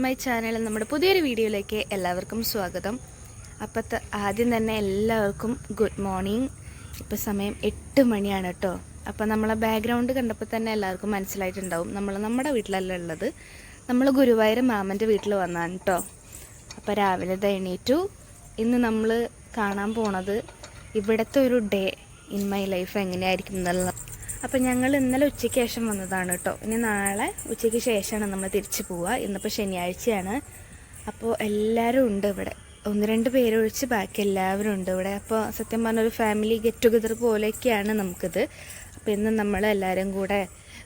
To my channel. നമ്മുടെ പുതിയൊരു വീഡിയോയിലേക്ക് എല്ലാവർക്കും സ്വാഗതം. അപ്പോൾ ആദ്യം തന്നെ എല്ലാവർക്കും ഗുഡ് മോർണിംഗ്. ഇപ്പോൾ സമയം 8 മണിയാണ് കേട്ടോ. അപ്പോൾ നമ്മളെ ബാക്ക്ഗ്രൗണ്ട് കണ്ടപ്പോൾ തന്നെ എല്ലാവർക്കും മനസ്സിലായിട്ടുണ്ടാവും നമ്മുടെ വീട്ടിലല്ല ഉള്ളത്, നമ്മൾ ഗുരുവായൂർ മാമൻ്റെ വീട്ടിൽ വന്നാണ് കേട്ടോ. അപ്പോൾ രാവിലെ എണീറ്റു. ഇന്ന് നമ്മൾ കാണാൻ പോണത് ഇവിടുത്തെ ഒരു ഡേ ഇൻ മൈ ലൈഫ് എങ്ങനെയായിരിക്കും എന്നുള്ള. അപ്പോൾ ഞങ്ങൾ ഇന്നലെ ഉച്ചയ്ക്ക് ശേഷം വന്നതാണ് കേട്ടോ. ഇനി നാളെ ഉച്ചയ്ക്ക് ശേഷമാണ് നമ്മൾ തിരിച്ചു പോവുക. ഇന്നിപ്പോൾ ശനിയാഴ്ചയാണ്. അപ്പോൾ എല്ലാവരും ഉണ്ട് ഇവിടെ, 1-2 പേരൊഴിച്ച് ബാക്കി എല്ലാവരും ഉണ്ട് ഇവിടെ. അപ്പോൾ സത്യം പറഞ്ഞൊരു ഫാമിലി ഗെറ്റ് ടുഗദർ പോലെയൊക്കെയാണ് നമുക്കിത്. അപ്പോൾ ഇന്ന് നമ്മൾ എല്ലാവരും കൂടെ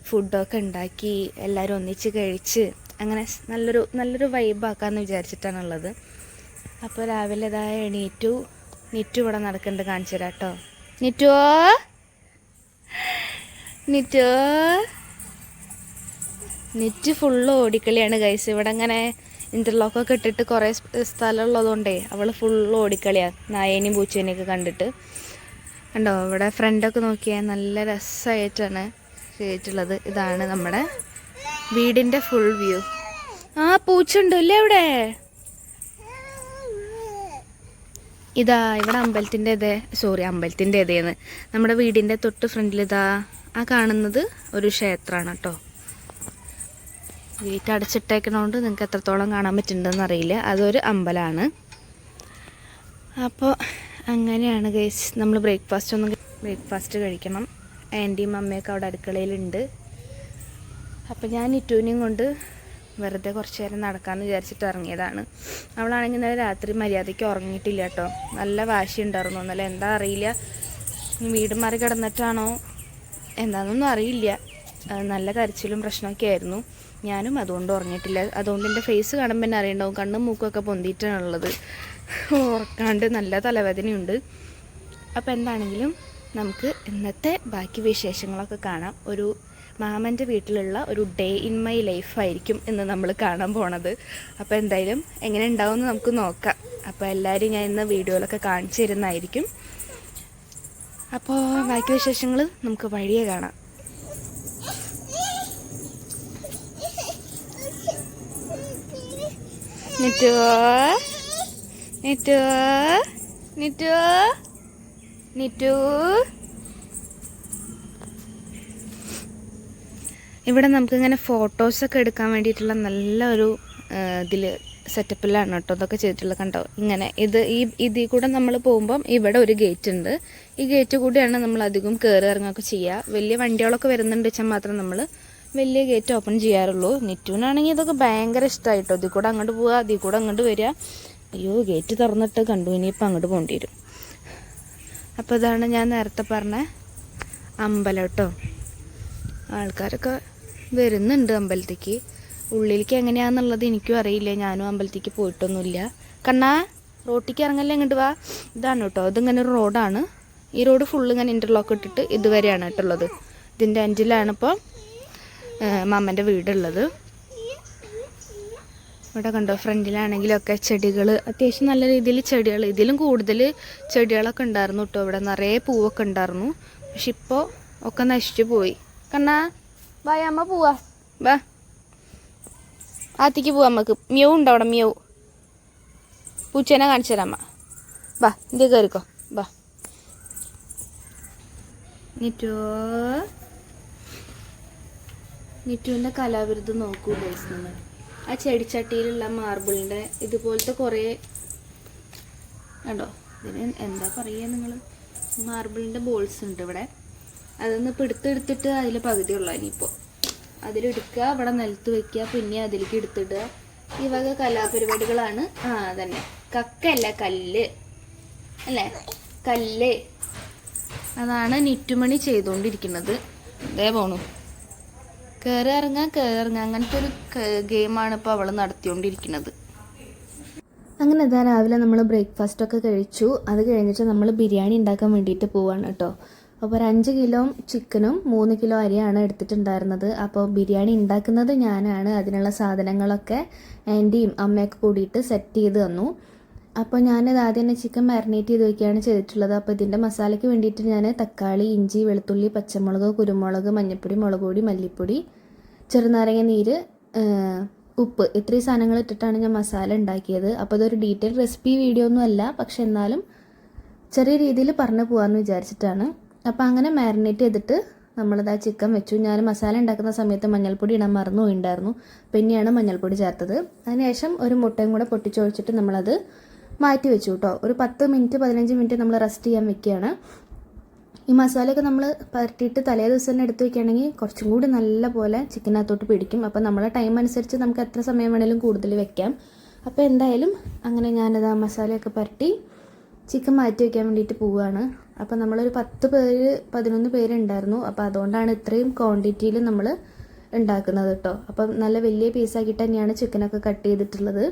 ഫുഡൊക്കെ ഉണ്ടാക്കി എല്ലാവരും ഒന്നിച്ച് കഴിച്ച് അങ്ങനെ നല്ലൊരു വൈബാക്കാമെന്ന് വിചാരിച്ചിട്ടാണുള്ളത്. അപ്പോൾ രാവിലെ എണീറ്റു. നിറ്റു ഇവിടെ നടക്കുന്നുണ്ട്, കാണിച്ചു തരാം കേട്ടോ. നിറ്റ് ഫുള്ള് ഓടിക്കളിയാണ് ഗൈസ്. ഇവിടെ അങ്ങനെ ഇൻ്റർലോക്കൊക്കെ ഇട്ടിട്ട് കുറേ സ്ഥലമുള്ളതുകൊണ്ടേ അവൾ ഫുള്ള് ഓടിക്കളിയാണ്, നായേനെയും പൂച്ചേനെയൊക്കെ കണ്ടിട്ട്. കണ്ടോ ഇവിടെ ഫ്രണ്ടൊക്കെ നോക്കിയാൽ നല്ല രസമായിട്ടാണ് ചെയ്തിട്ടുള്ളത്. ഇതാണ് നമ്മുടെ വീടിൻ്റെ ഫുൾ വ്യൂ. ആ പൂച്ച ഉണ്ടല്ലേ ഇവിടെ. ഇതാ ഇവിടെ അമ്പലത്തിൻ്റെ ഇതേന്ന് നമ്മുടെ വീടിൻ്റെ തൊട്ട് ഫ്രണ്ടിൽ ആ കാണുന്നത് ഒരു ക്ഷേത്രമാണ് കേട്ടോ. ഗേറ്റ് അടച്ചിട്ടേക്കണോണ്ട് നിങ്ങൾക്ക് എത്രത്തോളം കാണാൻ പറ്റുന്നുണ്ടെന്ന് അറിയില്ല. അതൊരു അമ്പലമാണ്. അപ്പോൾ അങ്ങനെയാണ് ഗൈസ്. നമ്മൾ ബ്രേക്ക്ഫാസ്റ്റ് കഴിക്കണം. ആൻറ്റിയും അമ്മയൊക്കെ അവിടെ അടുക്കളയിലുണ്ട്. അപ്പോൾ ഞാൻ നിറ്റൂനെയും കൊണ്ട് വെറുതെ കുറച്ച് നേരം നടക്കാമെന്ന് വിചാരിച്ചിട്ട് ഇറങ്ങിയതാണ്. അവളാണെങ്കിൽ ഇന്നലെ രാത്രി മര്യാദയ്ക്ക് ഉറങ്ങിയിട്ടില്ല കേട്ടോ. നല്ല വാശി ഉണ്ടായിരുന്നു ഇന്നലെ. എന്താ അറിയില്ല, വീട് മാറി കിടന്നിട്ടാണോ എന്താണെന്നൊന്നും അറിയില്ല. നല്ല കരച്ചിലും പ്രശ്നമൊക്കെ ആയിരുന്നു. ഞാനും അതുകൊണ്ട് ഉറങ്ങിയിട്ടില്ല. അതുകൊണ്ട് എൻ്റെ ഫേസ് കാണുമ്പോൾ തന്നെ അറിയണ്ടാവും, കണ്ണും മൂക്കൊക്കെ പൊന്തിയിട്ടാണുള്ളത്. ഉറക്കാണ്ട് നല്ല തലവേദനയുണ്ട്. അപ്പോൾ എന്താണെങ്കിലും നമുക്ക് ഇന്നത്തെ ബാക്കി വിശേഷങ്ങളൊക്കെ കാണാം. ഒരു മാമൻ്റെ വീട്ടിലുള്ള ഒരു ഡേ ഇൻ മൈ ലൈഫായിരിക്കും ഇന്ന് നമ്മൾ കാണാൻ പോണത്. അപ്പോൾ എന്തായാലും എങ്ങനെ ഉണ്ടാവുമെന്ന് നമുക്ക് നോക്കാം. അപ്പോൾ എല്ലാവരും ഞാൻ ഇന്ന് വീഡിയോയിലൊക്കെ കാണിച്ചു തരുന്നതായിരിക്കും. അപ്പോൾ ബാക്കി വിശേഷങ്ങൾ നമുക്ക് വഴിയെ കാണാം. ഇവിടെ നമുക്കിങ്ങനെ ഫോട്ടോസൊക്കെ എടുക്കാൻ വേണ്ടിയിട്ടുള്ള നല്ലൊരു സെറ്റപ്പിലാണ് കേട്ടോ ഇതൊക്കെ ചെയ്തിട്ടുള്ളത്. കണ്ടോ ഇങ്ങനെ ഇതിൽ കൂടെ നമ്മൾ പോകുമ്പം ഇവിടെ ഒരു ഗേറ്റ് ഉണ്ട്. ഈ ഗേറ്റ് കൂടിയാണ് നമ്മൾ അധികം കയറി ഇറങ്ങുകയൊക്കെ ചെയ്യുക. വലിയ വണ്ടികളൊക്കെ വരുന്നുണ്ട് വെച്ചാൽ മാത്രം നമ്മൾ വലിയ ഗേറ്റ് ഓപ്പൺ ചെയ്യാറുള്ളൂ. നിറ്റൂനാണെങ്കിൽ ഇതൊക്കെ ഭയങ്കര ഇഷ്ടമായിട്ടോ. ഇതിൽ കൂടെ അങ്ങോട്ട് പോവുക, അതിൽ കൂടെ അങ്ങോട്ട് വരിക. അയ്യോ ഗേറ്റ് തുറന്നിട്ട് കണ്ടു, ഇനിയിപ്പോൾ അങ്ങോട്ട് പോകേണ്ടി വരും. അപ്പോൾ ഇതാണ് ഞാൻ നേരത്തെ പറഞ്ഞ അമ്പലം കേട്ടോ. ആൾക്കാരൊക്കെ വരുന്നുണ്ട് അമ്പലത്തേക്ക്. ഉള്ളിലേക്ക് എങ്ങനെയാണെന്നുള്ളത് എനിക്കും അറിയില്ല, ഞാനും അമ്പലത്തേക്ക് പോയിട്ടൊന്നുമില്ല. കണ്ണാ റോട്ടിക്ക് ഇറങ്ങല്ലേ, ഇങ്ങോട്ട് വാ. ഇതാണ് കേട്ടോ, ഇതിങ്ങനെ ഒരു റോഡാണ്. ഈ റോഡ് ഫുള്ള് ഇങ്ങനെ ഇൻ്റർലോക്ക് ഇട്ടിട്ട് ഇതുവരെയാണ് കേട്ടുള്ളത്. ഇതിൻ്റെ എൻഡിലാണ് ഇപ്പോൾ മാമൻ്റെ വീടുള്ളത്. ഇവിടെ കണ്ടോ ഫ്രണ്ടിലാണെങ്കിലൊക്കെ ചെടികൾ, അത്യാവശ്യം നല്ല രീതിയിൽ ചെടികൾ, ഇതിലും കൂടുതൽ ചെടികളൊക്കെ ഉണ്ടായിരുന്നു കേട്ടോ. ഇവിടെ നിറയെ പൂവൊക്കെ ഉണ്ടായിരുന്നു. പക്ഷെ ഇപ്പോൾ ഒക്കെ നശിച്ചു പോയി. കണ്ണാ വാ അമ്മ പോവാ, വാ ആത്തിക്ക് പോവാം. നമുക്ക് മ്യൂ ഉണ്ടോ അവിടെ? മ്യൂ പൂച്ചേനെ കാണിച്ചു തരാം അമ്മ. വാ ഇന്ത്യ കയറിക്കോ, വാ. നിറ്റുവിൻ്റെ കലാവിരുദ്ധം നോക്കൂ ഗൈസ്. നിങ്ങൾ ആ ചെടിച്ചട്ടിയിലുള്ള മാർബിളിൻ്റെ ഇതുപോലത്തെ കുറേ കണ്ടോ, ഇതിന് എന്താ പറയുക നിങ്ങൾ, മാർബിളിൻ്റെ ബോൾസ് ഉണ്ട് ഇവിടെ. അതൊന്ന് എടുത്തിട്ട് അതിൽ പകുതിയുള്ള ഇനിയിപ്പോൾ അതിലെടുക്കുക, അവിടെ നിലത്ത് വെക്കുക, പിന്നെ അതിലേക്ക് എടുത്തിടുക. ഈ വക കലാപരിപാടികളാണ്. അതന്നെ കക്കല്ല, കല്ല് അല്ലേ, കല്ല്. അതാണ് നിറ്റുമണി ചെയ്തുകൊണ്ടിരിക്കുന്നത്. അതേ പോണു, കയറി ഇറങ്ങാം അങ്ങനത്തെ ഒരു ഗെയിമാണ് ഇപ്പോൾ അവൾ നടത്തിക്കൊണ്ടിരിക്കുന്നത്. അങ്ങനെ ഇതാ രാവിലെ നമ്മൾ ബ്രേക്ക്ഫാസ്റ്റൊക്കെ കഴിച്ചു. അത് കഴിഞ്ഞിട്ട് നമ്മൾ ബിരിയാണി ഉണ്ടാക്കാൻ വേണ്ടിയിട്ട് പോവാണ് കേട്ടോ. അപ്പോൾ ഒരു 5 കിലോ ചിക്കനും 3 കിലോ അരിയാണ് എടുത്തിട്ടുണ്ടായിരുന്നത്. അപ്പോൾ ബിരിയാണി ഉണ്ടാക്കുന്നത് ഞാനാണ്. അതിനുള്ള സാധനങ്ങളൊക്കെ ആൻറ്റിയും അമ്മയൊക്കെ കൂടിയിട്ട് സെറ്റ് ചെയ്ത് തന്നു. അപ്പോൾ ഞാനത് ആദ്യം തന്നെ ചിക്കൻ മാരിനേറ്റ് ചെയ്ത് വയ്ക്കുകയാണ് ചെയ്തിട്ടുള്ളത്. അപ്പോൾ ഇതിൻ്റെ മസാലയ്ക്ക് വേണ്ടിയിട്ട് ഞാൻ തക്കാളി, ഇഞ്ചി, വെളുത്തുള്ളി, പച്ചമുളക്, കുരുമുളക്, മഞ്ഞൾപ്പൊടി, മുളക് പൊടി, മല്ലിപ്പൊടി, ചെറുനാരങ്ങ നീര്, ഉപ്പ്, ഇത്രയും സാധനങ്ങൾ ഇട്ടിട്ടാണ് ഞാൻ മസാല ഉണ്ടാക്കിയത്. അപ്പോൾ ഇതൊരു ഡീറ്റെയിൽ റെസിപ്പി വീഡിയോ ഒന്നും അല്ല, പക്ഷെ എന്നാലും ചെറിയ രീതിയിൽ പറഞ്ഞു പോകാമെന്ന് വിചാരിച്ചിട്ടാണ്. അപ്പോൾ അങ്ങനെ മാരിനേറ്റ് ചെയ്തിട്ട് നമ്മളിത് ആ ചിക്കൻ വെച്ചു. ഞാൻ മസാല ഉണ്ടാക്കുന്ന സമയത്ത് മഞ്ഞൾപ്പൊടി ഇടാൻ മറന്നു പോയിട്ടുണ്ടായിരുന്നു, പിന്നെയാണ് മഞ്ഞൾപ്പൊടി ചേർത്തത്. അതിനുശേഷം ഒരു മുട്ടയും കൂടെ പൊട്ടിച്ചൊഴിച്ചിട്ട് നമ്മളത് മാറ്റി വെച്ചു കേട്ടോ. ഒരു 10 മിനിറ്റ് 15 മിനിറ്റ് നമ്മൾ റെസ്റ്റ് ചെയ്യാൻ വെക്കുകയാണ്. ഈ മസാലയൊക്കെ നമ്മൾ പരട്ടിയിട്ട് തലേ ദിവസം തന്നെ എടുത്ത് വെക്കുകയാണെങ്കിൽ കുറച്ചും കൂടി നല്ല പോലെ ചിക്കനകത്തോട്ട് പിടിക്കും. അപ്പോൾ നമ്മളെ ടൈം അനുസരിച്ച് നമുക്ക് എത്ര സമയം വേണമെങ്കിലും കൂടുതൽ വെക്കാം. അപ്പോൾ എന്തായാലും അങ്ങനെ ഞാനത് ആ മസാലയൊക്കെ പരട്ടി ചിക്കൻ മാറ്റി വയ്ക്കാൻ വേണ്ടിയിട്ട് പോവുകയാണ്. അപ്പോൾ നമ്മളൊരു 10 പേര് 11 പേരുണ്ടായിരുന്നു. അപ്പോൾ അതുകൊണ്ടാണ് ഇത്രയും ക്വാണ്ടിറ്റിയിൽ നമ്മൾ ഉണ്ടാക്കുന്നത് കേട്ടോ. അപ്പം നല്ല വലിയ പീസാക്കിയിട്ട് തന്നെയാണ് ചിക്കനൊക്കെ കട്ട് ചെയ്തിട്ടുള്ളത്.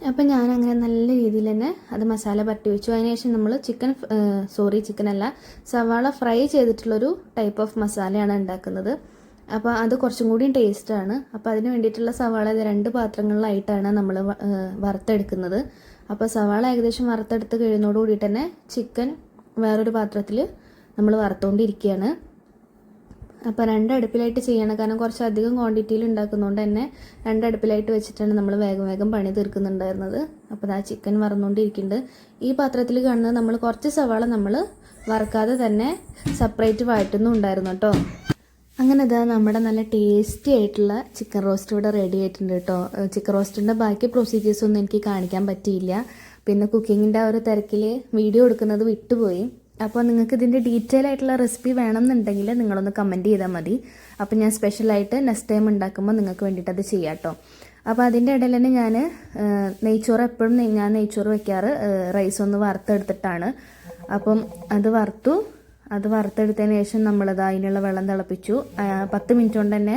അപ്പം ഞാനങ്ങനെ നല്ല രീതിയിൽ തന്നെ അത് മസാല പരട്ടി വെച്ചു. അതിനുശേഷം നമ്മൾ ചിക്കനല്ല, സവാള ഫ്രൈ ചെയ്തിട്ടുള്ളൊരു ടൈപ്പ് ഓഫ് മസാലയാണ് ഉണ്ടാക്കുന്നത്. അപ്പോൾ അത് കുറച്ചും കൂടിയും ടേസ്റ്റാണ്. അപ്പോൾ അതിന് വേണ്ടിയിട്ടുള്ള സവാള 2 പാത്രങ്ങളിലായിട്ടാണ് നമ്മൾ വറുത്തെടുക്കുന്നത്. അപ്പോൾ സവാള ഏകദേശം വറുത്തെടുത്ത് കഴിയുന്നതോട് കൂടിയിട്ട് തന്നെ ചിക്കൻ വേറൊരു പാത്രത്തിൽ നമ്മൾ വറുത്തുകൊണ്ടിരിക്കുകയാണ്. അപ്പോൾ 2 അടുപ്പിലായിട്ട് ചെയ്യണം, കാരണം കുറച്ച് അധികം ക്വാണ്ടിറ്റിയിൽ ഉണ്ടാക്കുന്നതുകൊണ്ട് തന്നെ 2 അടുപ്പിലായിട്ട് വെച്ചിട്ടാണ് നമ്മൾ വേഗം പണി തീർക്കുന്നുണ്ടായിരുന്നത്. അപ്പോൾ ആ ചിക്കൻ വറന്നുകൊണ്ടിരിക്കുന്നുണ്ട്. ഈ പാത്രത്തിൽ കാണുന്നത് നമ്മൾ കുറച്ച് സവാള നമ്മൾ വറുക്കാതെ തന്നെ സെപ്പറേറ്റ് വഴറ്റുന്നുണ്ടായിരുന്നു കേട്ടോ. അങ്ങനെ ഇതാ നമ്മുടെ നല്ല ടേസ്റ്റി ആയിട്ടുള്ള ചിക്കൻ റോസ്റ്റ് ഇവിടെ റെഡി ആയിട്ടുണ്ട് കേട്ടോ. ചിക്കൻ റോസ്റ്റിൻ്റെ ബാക്കി പ്രൊസീജിയേഴ്സ് ഒന്നും എനിക്ക് കാണിക്കാൻ പറ്റിയില്ല, പിന്നെ കുക്കിങ്ങിൻ്റെ ആ ഒരു തിരക്കിൽ വീഡിയോ എടുക്കുന്നത് വിട്ടുപോയി. അപ്പോൾ നിങ്ങൾക്ക് ഇതിൻ്റെ ഡീറ്റെയിൽ ആയിട്ടുള്ള റെസിപ്പി വേണമെന്നുണ്ടെങ്കിൽ നിങ്ങളൊന്ന് കമൻറ്റ് ചെയ്താൽ മതി. അപ്പോൾ ഞാൻ സ്പെഷ്യലായിട്ട് നെക്സ്റ്റ് ടൈം ഉണ്ടാക്കുമ്പോൾ നിങ്ങൾക്ക് വേണ്ടിയിട്ട് അത് ചെയ്യാം കേട്ടോ. അപ്പോൾ അതിൻ്റെ ഇടയിൽ തന്നെ ഞാൻ നെയ്ച്ചോറ് എപ്പോഴും ഞാൻ നെയ്ച്ചോറ് വയ്ക്കാറ് റൈസ് ഒന്ന് വറുത്തെടുത്തിട്ടാണ്. അപ്പം അത് വറുത്തെടുത്തതിന് ശേഷം നമ്മളത് അതിനുള്ള വെള്ളം തിളപ്പിച്ചു. 10 മിനിറ്റ് കൊണ്ട് തന്നെ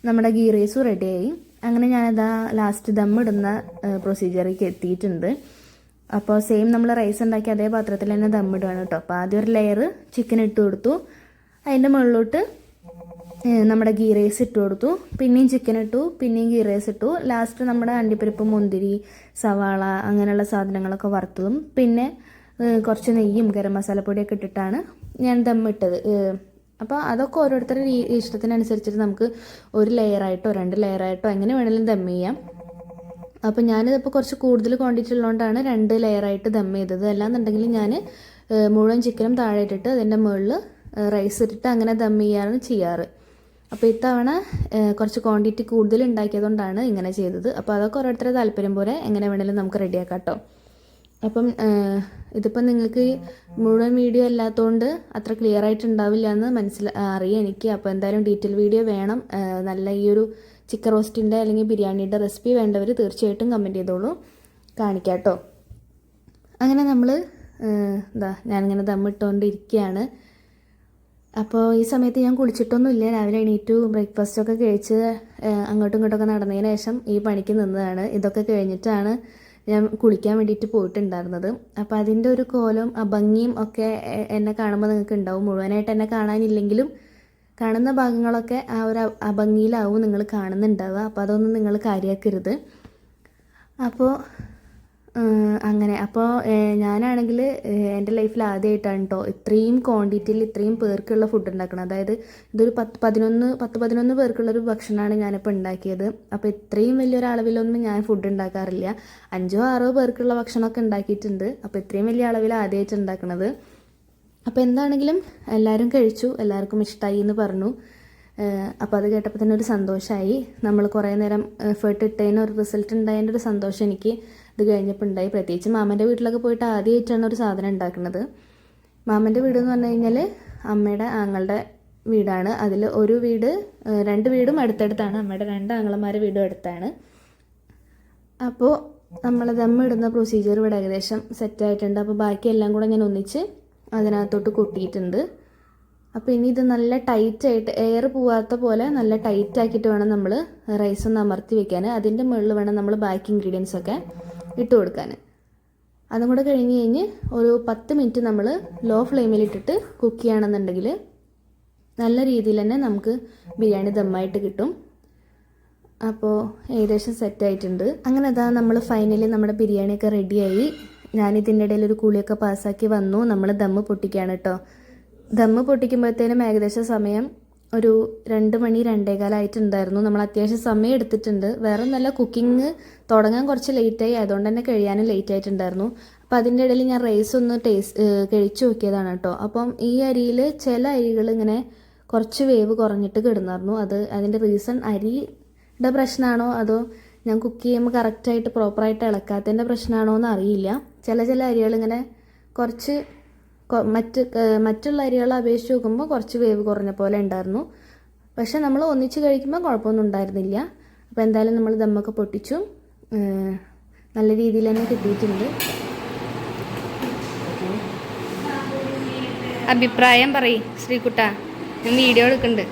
നമ്മുടെ ഗീ റൈസും റെഡിയായി. അങ്ങനെ ഞാനത് ലാസ്റ്റ് ദമ്മിടുന്ന പ്രൊസീജിയറിലേക്ക് എത്തിയിട്ടുണ്ട്. അപ്പോൾ സെയിം നമ്മൾ റൈസ് ഉണ്ടാക്കി അതേ പാത്രത്തിൽ തന്നെ ദമ്മിടുകയാണ് കേട്ടോ. അപ്പോൾ ആദ്യം ഒരു ലെയർ ചിക്കൻ ഇട്ട് കൊടുത്തു, അതിൻ്റെ മുകളിലോട്ട് നമ്മുടെ ഗീ റൈസ് ഇട്ട് കൊടുത്തു, പിന്നെയും ചിക്കൻ ഇട്ടു, പിന്നെയും ഗീ റൈസ് ഇട്ടു. ലാസ്റ്റ് നമ്മുടെ അണ്ടിപ്പരിപ്പ്, മുന്തിരി, സവാള അങ്ങനെയുള്ള സാധനങ്ങളൊക്കെ വറുത്തതും പിന്നെ കുറച്ച് നെയ്യും ഗരം മസാലപ്പൊടിയൊക്കെ ഇട്ടിട്ടാണ് ഞാൻ ദമ്മിട്ടത്. അപ്പോൾ അതൊക്കെ ഓരോരുത്തരുടെ ഇഷ്ടത്തിനനുസരിച്ചിട്ട് നമുക്ക് 1 ലെയറായിട്ടോ 2 ലെയറായിട്ടോ എങ്ങനെ വേണമെങ്കിലും ദം ചെയ്യാം. അപ്പോൾ ഞാനിതിപ്പോൾ കുറച്ച് കൂടുതൽ ക്വാണ്ടിറ്റി ഉള്ളതുകൊണ്ടാണ് 2 ലെയറായിട്ട് ദം ചെയ്തത്. അല്ലാന്നുണ്ടെങ്കിൽ ഞാൻ മുഴുവൻ ചിക്കനും താഴെ ഇട്ടിട്ട് അതിൻ്റെ മുകളിൽ റൈസ് ഇട്ടിട്ട് അങ്ങനെ ദം ചെയ്യാണ് ചെയ്യാറ്. അപ്പോൾ ഇത്തവണ കുറച്ച് ക്വാണ്ടിറ്റി കൂടുതൽ ഉണ്ടാക്കിയതുകൊണ്ടാണ് ഇങ്ങനെ ചെയ്തത്. അപ്പോൾ അതൊക്കെ ഓരോരുത്തരുടെ താല്പര്യം പോലെ എങ്ങനെ വേണമെങ്കിലും നമുക്ക് റെഡിയാക്കാം കേട്ടോ. അപ്പം ഇതിപ്പം നിങ്ങൾക്ക് മുഴുവൻ വീഡിയോ അല്ലാത്തതുകൊണ്ട് അത്ര ക്ലിയർ ആയിട്ടുണ്ടാവില്ല എന്ന് അറിയാം എനിക്ക്. അപ്പോൾ എന്തായാലും ഡീറ്റെയിൽ വീഡിയോ വേണം. നല്ല ഈ ഒരു ചിക്കൻ റോസ്റ്റിൻ്റെ അല്ലെങ്കിൽ ബിരിയാണിയുടെ റെസിപ്പി വേണ്ടവർ തീർച്ചയായിട്ടും കമൻറ്റ് ചെയ്തോളൂ, കാണിക്കാം കേട്ടോ. അങ്ങനെ നമ്മൾ ഞാനിങ്ങനെ ദമ്മിട്ടുകൊണ്ടിരിക്കുകയാണ്. അപ്പോൾ ഈ സമയത്ത് ഞാൻ കുളിച്ചിട്ടൊന്നുമില്ല. രാവിലെ എണീറ്റു ബ്രേക്ക്ഫാസ്റ്റൊക്കെ കഴിച്ച് അങ്ങോട്ടും ഇങ്ങോട്ടൊക്കെ നടന്നതിന് ശേഷം ഈ പണിക്ക് നിന്നതാണ്. ഇതൊക്കെ കഴിഞ്ഞിട്ടാണ് ഞാൻ കുളിക്കാൻ വേണ്ടിയിട്ട് പോയിട്ടുണ്ടായിരുന്നത്. അപ്പോൾ അതിൻ്റെ ഒരു കോലം ഭംഗിയും ഒക്കെ എന്നെ കാണുമ്പോൾ നിങ്ങൾക്ക് ഉണ്ടാവും. മുഴുവനായിട്ട് എന്നെ കാണാനില്ലെങ്കിലും കാണുന്ന ഭാഗങ്ങളൊക്കെ ആ ഒരു അഭംഗിയിലാവും നിങ്ങൾ കാണുന്നുണ്ടാവുക. അപ്പോൾ അതൊന്നും നിങ്ങൾ കാര്യമാക്കരുത്. അപ്പോൾ അങ്ങനെ ഞാനാണെങ്കിൽ എൻ്റെ ലൈഫിൽ ആദ്യമായിട്ടാണ് കേട്ടോ ഇത്രയും ക്വാണ്ടിറ്റിയിൽ ഇത്രയും പേർക്കുള്ള ഫുഡ് ഉണ്ടാക്കണം. അതായത് ഇതൊരു 10-11 പേർക്കുള്ളൊരു ഭക്ഷണമാണ് ഞാനിപ്പോൾ ഉണ്ടാക്കിയത്. അപ്പോൾ ഇത്രയും വലിയൊരളവിലൊന്നും ഞാൻ ഫുഡ് ഉണ്ടാക്കാറില്ല. 5-6 പേർക്കുള്ള ഭക്ഷണമൊക്കെ ഉണ്ടാക്കിയിട്ടുണ്ട്. അപ്പോൾ ഇത്രയും വലിയ അളവിൽ ആദ്യമായിട്ട് ഉണ്ടാക്കണത്. അപ്പോൾ എന്താണെങ്കിലും എല്ലാവരും കഴിച്ചു, എല്ലാവർക്കും ഇഷ്ടമായി എന്ന് പറഞ്ഞു. അപ്പോൾ അത് കേട്ടപ്പോൾ തന്നെ ഒരു സന്തോഷമായി. നമ്മൾ കുറേ നേരം എഫേർട്ട് ഇട്ടതിന് ഒരു റിസൾട്ട് ഉണ്ടായതിൻ്റെ ഒരു സന്തോഷം എനിക്ക് ഇത് കഴിഞ്ഞപ്പോൾ ഉണ്ടായി. പ്രത്യേകിച്ച് മാമൻ്റെ വീട്ടിലൊക്കെ പോയിട്ട് ആദ്യമായിട്ടാണ് ഒരു സാധനം ഉണ്ടാക്കുന്നത്. മാമൻ്റെ വീട് എന്ന് പറഞ്ഞു കഴിഞ്ഞാൽ അമ്മയുടെ ആങ്ങളുടെ വീടാണ്. അതിൽ ഒരു വീട് 2 വീടും അടുത്തടുത്താണ്. അമ്മയുടെ 2 ആങ്ങളമാരുടെ വീടും അടുത്താണ്. അപ്പോൾ നമ്മൾ ദമ്മിടുന്ന പ്രൊസീജിയർ ഇവിടെ ഏകദേശം സെറ്റായിട്ടുണ്ട്. അപ്പോൾ ബാക്കിയെല്ലാം കൂടെ ഞാൻ ഒന്നിച്ച് അതിനകത്തോട്ട് കൊട്ടിയിട്ടുണ്ട്. അപ്പോൾ ഇനി ഇത് നല്ല ടൈറ്റായിട്ട് എയർ പോവാത്ത പോലെ നല്ല ടൈറ്റാക്കിയിട്ട് വേണം നമ്മൾ റൈസ് ഒന്ന് അമർത്തി വെക്കാൻ. അതിൻ്റെ മുകളിൽ വേണം നമ്മൾ ബാക്കി ഇൻഗ്രീഡിയൻസ് ഒക്കെ ഇട്ട് കൊടുക്കാൻ. അതും കൂടെ കഴിഞ്ഞ് ഒരു 10 മിനിറ്റ് നമ്മൾ ലോ ഫ്ലെയിമിലിട്ടിട്ട് കുക്ക് ചെയ്യുകയാണെന്നുണ്ടെങ്കിൽ നല്ല രീതിയിൽ തന്നെ നമുക്ക് ബിരിയാണി ദമ്മായിട്ട് കിട്ടും. അപ്പോൾ ഏകദേശം സെറ്റായിട്ടുണ്ട്. അങ്ങനെ അതാ നമ്മൾ ഫൈനലി നമ്മുടെ ബിരിയാണിയൊക്കെ റെഡിയായി. ഞാനിതിൻ്റെ ഇടയിൽ ഒരു കുളിയൊക്കെ പാസ്സാക്കി വന്നു. നമ്മൾ ദമ്മ് പൊട്ടിക്കുകയാണ് കേട്ടോ. ദമ്മ് പൊട്ടിക്കുമ്പോഴത്തേനും ഏകദേശം സമയം ഒരു 2 മണി 2:15 നമ്മൾ അത്യാവശ്യം സമയം എടുത്തിട്ടുണ്ട്. വേറെ നല്ല കുക്കിംഗ് തുടങ്ങാൻ കുറച്ച് ലേറ്റായി, അതുകൊണ്ട് തന്നെ കഴിയാനും ലേറ്റ് ആയിട്ടുണ്ടായിരുന്നു. അപ്പം അതിൻ്റെ ഇടയിൽ ഞാൻ റൈസ് ഒന്ന് കഴിച്ചു നോക്കിയതാണ് കേട്ടോ. അപ്പം ഈ അരിയിൽ ചില അരികൾ ഇങ്ങനെ കുറച്ച് വേവ് കുറഞ്ഞിട്ട് കിടന്നായിരുന്നു. അതിൻ്റെ റീസൺ അരിയുടെ പ്രശ്നമാണോ അതോ ഞാൻ കുക്ക് ചെയ്യുമ്പോൾ കറക്റ്റായിട്ട് പ്രോപ്പറായിട്ട് ഇളക്കാത്തതിൻ്റെ പ്രശ്നമാണോ എന്ന് അറിയില്ല. ചില അരികൾ ഇങ്ങനെ കുറച്ച് മറ്റുള്ള അരികളെ അപേക്ഷിച്ച് നോക്കുമ്പോൾ കുറച്ച് വേവ് കുറഞ്ഞ പോലെ ഉണ്ടായിരുന്നു. പക്ഷെ നമ്മൾ ഒന്നിച്ച് കഴിക്കുമ്പോൾ കുഴപ്പമൊന്നും ഉണ്ടായിരുന്നില്ല. അപ്പോൾ എന്തായാലും നമ്മൾ ദമ്മൊക്കെ പൊട്ടിച്ചു, നല്ല രീതിയിൽ തന്നെ കിട്ടിയിട്ടുണ്ട്. അഭിപ്രായം പറയും ശ്രീകുട്ട, ഞാൻ വീഡിയോ എടുക്കുന്നുണ്ട്.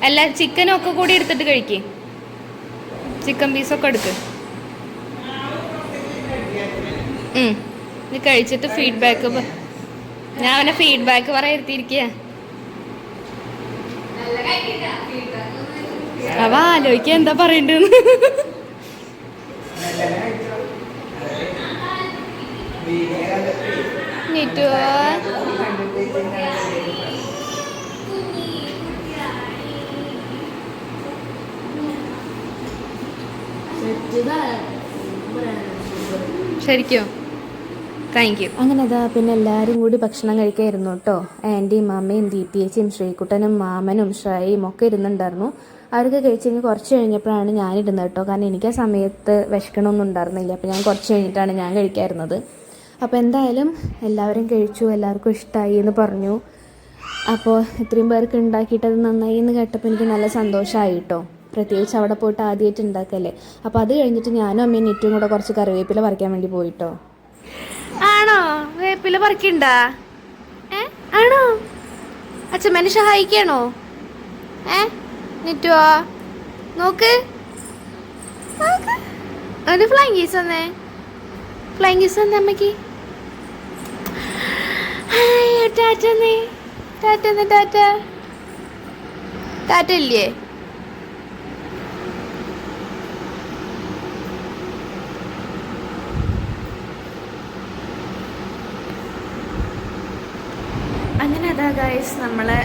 അല്ല, ചിക്കനൊക്കെ കൂടി എടുത്തിട്ട് കഴിക്കേ, ചിക്കൻ പീസൊക്കെ എടുക്ക്. ഇത് കഴിച്ചിട്ട് ഫീഡ്ബാക്ക് ഞാൻ അവനെ ഫീഡ്ബാക്ക് പറയാതിരിക്കുക. അവ ആലോചിക്ക എന്താ പറയണ്ടെന്ന്. ശരിക്കും താങ്ക് യു. അങ്ങനെ പിന്നെ എല്ലാവരും കൂടി ഭക്ഷണം കഴിക്കായിരുന്നു കേട്ടോ. ആൻറ്റിയും അമ്മയും ദീപിയേച്ചിയും ശ്രീകുട്ടനും മാമനും ശ്രേയയും ഒക്കെ ഇരുന്നുണ്ടായിരുന്നു. അവരൊക്കെ കഴിച്ച് കഴിഞ്ഞ് കുറച്ച് കഴിഞ്ഞപ്പോഴാണ് ഞാനിരുന്നത് കേട്ടോ. കാരണം എനിക്ക് ആ സമയത്ത് വിശക്കണമൊന്നും ഉണ്ടായിരുന്നില്ല. അപ്പോൾ ഞാൻ കുറച്ച് കഴിഞ്ഞിട്ടാണ് ഞാൻ കഴിക്കാറുള്ളത്. അപ്പോൾ എന്തായാലും എല്ലാവരും കഴിച്ചു, എല്ലാവർക്കും ഇഷ്ടമായി എന്ന് പറഞ്ഞു. അപ്പോൾ ഇത്രയും പേർക്ക് ഉണ്ടാക്കിയിട്ടത് നന്നായി എന്ന് കേട്ടപ്പോൾ എനിക്ക് നല്ല സന്തോഷമായി കേട്ടോ. പ്രത്യേകിച്ച് അവിടെ പോയിട്ട് ആദ്യമായിട്ട് ഉണ്ടാക്കല്ലേ. അപ്പോൾ അത് കഴിഞ്ഞിട്ട് ഞാനും അമ്മയും നെറ്റും കൂടെ കുറച്ച് കറിവേപ്പില പറിക്കാൻ വേണ്ടി പോയിട്ടോ. ആണോ? വേപ്പില പറിക്കണ്ട? ആണോ? അച്ഛമ്മേനെ സഹായിക്കണോ? നെറ്റുവാ നോക്ക്, ഒരു ഫ്ലൈങ് കീസ് തന്നേ, ഫ്ലൈങ് കീസ് തന്നേ അമ്മയ്ക്ക്. ടാറ്റ ടാറ്റ ടാറ്റ ടാറ്റ ഇല്ലേ? അങ്ങനെ അതാ ഗൈസ്, നമ്മളെ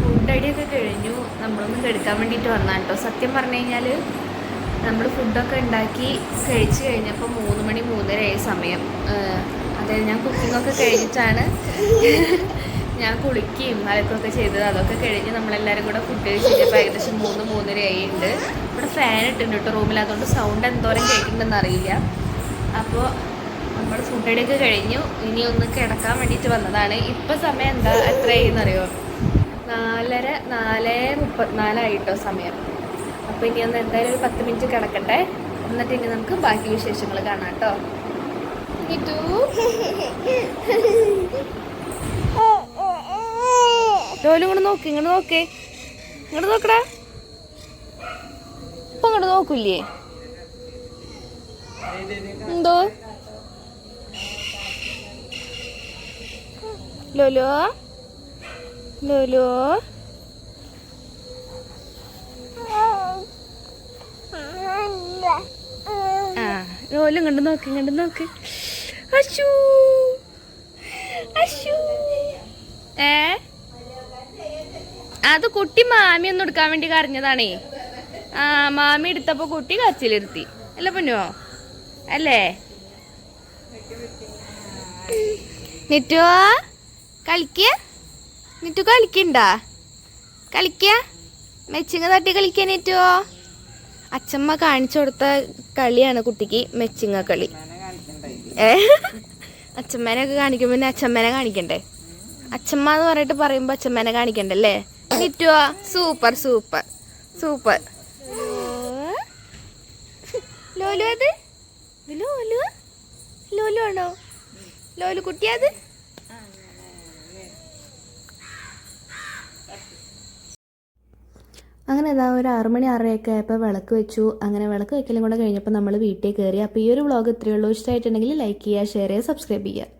ഫുഡ് അടിയൊക്കെ കഴിഞ്ഞു. നമ്മളൊന്ന് കെടുക്കാൻ വേണ്ടിയിട്ട് വന്നാണ് കേട്ടോ. സത്യം പറഞ്ഞു കഴിഞ്ഞാൽ നമ്മൾ ഫുഡൊക്കെ ഉണ്ടാക്കി കഴിച്ച് കഴിഞ്ഞപ്പോൾ 3 മണി 3:30 സമയം. അതായത് ഞാൻ കുക്കിങ്ങൊക്കെ കഴിഞ്ഞിട്ടാണ് ഞാൻ കുളിക്കുകയും അതൊക്കെ ചെയ്തത്. അതൊക്കെ കഴിഞ്ഞ് നമ്മളെല്ലാവരും കൂടെ ഫുഡ് കഴിച്ചപ്പോൾ ഏകദേശം 3-3:30 ആയിട്ടുണ്ട്. ഇവിടെ ഫാൻ ഇട്ടുണ്ട് കേട്ടോ റൂമിൽ, അതുകൊണ്ട് സൗണ്ട് എന്തോരം കേൾക്കുന്നുണ്ടെന്ന് അറിയില്ല. അപ്പോൾ നമ്മൾ ഫുഡ് അടിയൊക്കെ കഴിഞ്ഞു. ഇനി ഒന്ന് കിടക്കാൻ വേണ്ടിയിട്ട് വന്നതാണ്. ഇപ്പം സമയം എത്രയായിന്നറിയോ? 4:34 സമയം. അപ്പോൾ ഇനി ഒന്ന് എന്തായാലും ഒരു 10 മിനിറ്റ് കിടക്കട്ടെ, എന്നിട്ട് ഇനി നമുക്ക് ബാക്കി വിശേഷങ്ങൾ കാണാം കേട്ടോ. ലോലും ഇങ്ങോട്ട് നോക്ക്, ഇങ്ങോട്ട് നോക്കേ, ഇങ്ങോട്ട് നോക്കടാ. ഇപ്പം ഇങ്ങോട്ട് നോക്കൂല്ലേ? എന്തോ ലോലോ ലോലോ ലോലും കണ്ടു നോക്ക്, കണ്ടു നോക്ക്. അശു അശു അത് കുട്ടി മാമി ഒന്നും എടുക്കാൻ വേണ്ടി കരഞ്ഞതാണേ. മാമി എടുത്തപ്പോ കുട്ടി കച്ചിലിരുത്തി അല്ല പൊന്നോ അല്ലേ? നെറ്റോ കളിക്ക, നെറ്റു കളിക്കണ്ടാ? കളിക്ക, മെച്ചിങ്ങ തട്ടി കളിക്ക നെറ്റോ. അച്ഛമ്മ കാണിച്ചു കൊടുത്ത കളിയാണ് കുട്ടിക്ക് മെച്ചിങ്ങ കളി. അച്ഛമ്മേനെയൊക്കെ കാണിക്കുമ്പോ പിന്നെ അച്ഛമ്മേനെ കാണിക്കണ്ടേ? അച്ഛമ്മ എന്ന് പറഞ്ഞിട്ട് പറയുമ്പോ അച്ഛമ്മേനെ കാണിക്കണ്ടല്ലേ? നെറ്റോ സൂപ്പർ സൂപ്പർ സൂപ്പർ. ലോലു അത് ലോലു ലോലു ആണോ? ലോലു കുട്ടിയത്? അങ്ങനെ ഇതാ ഒരു 6 മണി 6:30 ആയപ്പോൾ വിളക്ക് വെച്ചു. അങ്ങനെ വിളക്ക് വെക്കലും കൂടെ കഴിഞ്ഞപ്പോൾ നമ്മൾ വീട്ടിൽ കയറി. അപ്പോൾ ഈ ഒരു വ്ളോഗ് ഇത്രയേ ഉള്ളൂ. ഇഷ്ടമായിട്ടുണ്ടെങ്കിൽ ലൈക്ക് ചെയ്യുക, ഷെയർ ചെയ്യുക, സബ്സ്ക്രൈബ് ചെയ്യുക.